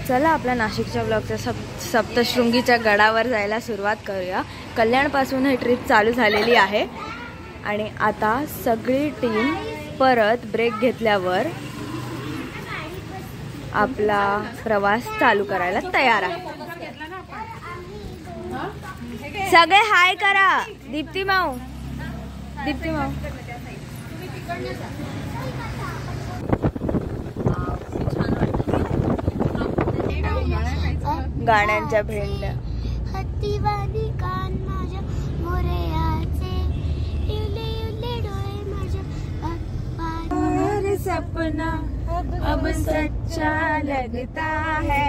चला आपल्या नाशिकच्या ब्लॉगच्या सप्तशृंगीच्या गडावर जायला सुरुवात करूया। कल्याणपासून ही ट्रिप चालू झालेली आहे आणि आता सगळी टीम परत ब्रेक घेतल्यावर आपला प्रवास चालू करायला तयार आहे। सगळे हाय करा। दीप्ती माऊ, दीप्ती माऊ। गाण्यांच्या भेंड्या हत्तीवाणी कान माझ्या मोरयाचे इवले इवले डोळे माझ्या सपना अब सच्चा लगता है।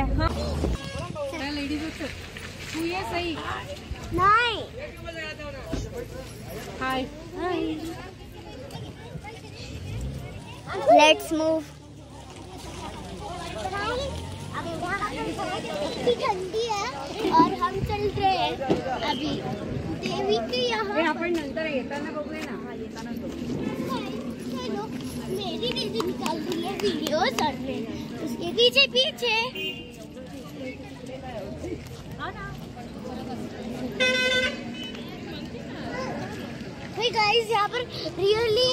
तू ये सही नाही हाय लेट्स मूव। इतनी ठंडी है और हम चल रहे हैं अभी देवी के यहाँ। आपण नंतर येताना बघूया ना। हाँ येताना चलो मेरी दीदी निकाल रही है वीडियोस और मैं उसके पीछे पीछे। भाई गाइस यहाँ पर रियली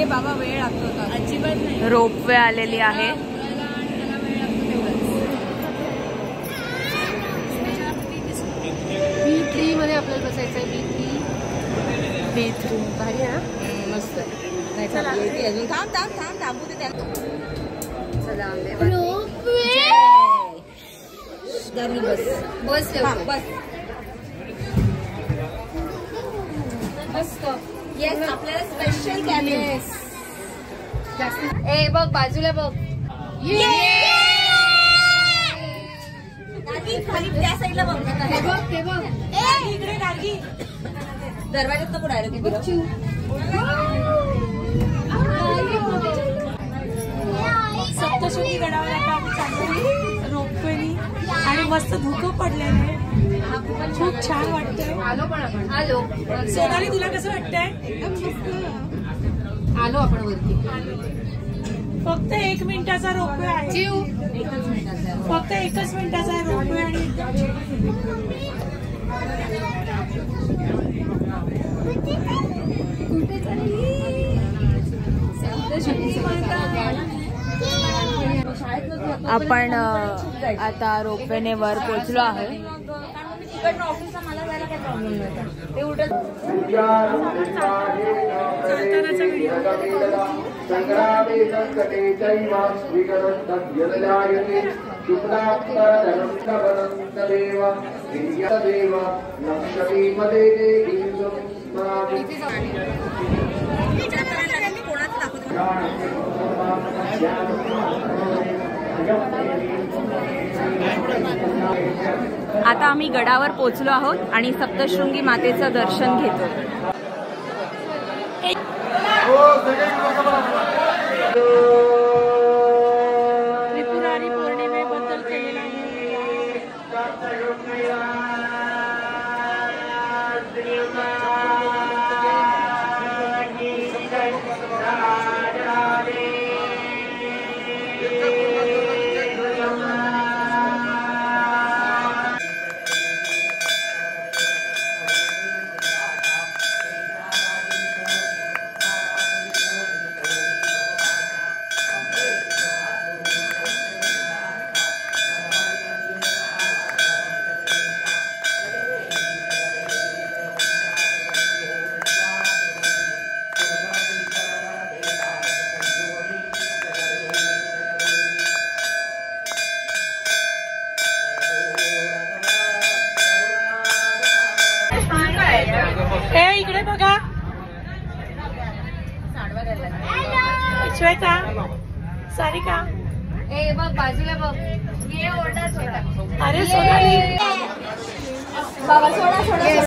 बाबा वेळ लागतो का? अजिबात नाही। रोपवे आलेली आहे। B3 मध्ये आपल्याला बसायचं आहे। B3 भारी आहे ना, मस्त आहे। चला अजून थांब थांब थांब थांबू दे त्याला। चला बस बस बस मस्त। येस आपल्याला स्पेशल कॅबिन। ए बघ बाजूला बघ। खाली त्या साईडला बघ। ते बघ इकडे गाडी दरवाजात नको डायरेक्ट। सप्तशृंगी गडावर आता आम्ही चाललोय रोपवेनी आणि मस्त धुकं पडलेलं आहे। खूप छान वाटतंय। आलो पण आपण आलो। सोनाली तुला कसं वाटतंय? आलो आपण वरती। फक्त 1 मिनिटाचा रोपवे आहे। जीव एकच मिनिटाचा फक्त 1 मिनिटाचा रोपवे आणि आपण आता रोपवेने वर पोहोचलो आहोत। ऑफिसला मला जायला काही प्रॉब्लेम नाही। ते उलट आता आम्ही गडावर पोहोचलो आहोत आणि सप्तशृंगी मातेचं दर्शन घेतो। त्रिपुरारी पौर्णिमेबद्दल केलेला आहे। श्वेता सारिका ए बघ बाजूला बघ ये ओरडा छोटा अरे सोनाली बाबा सोडा सोडा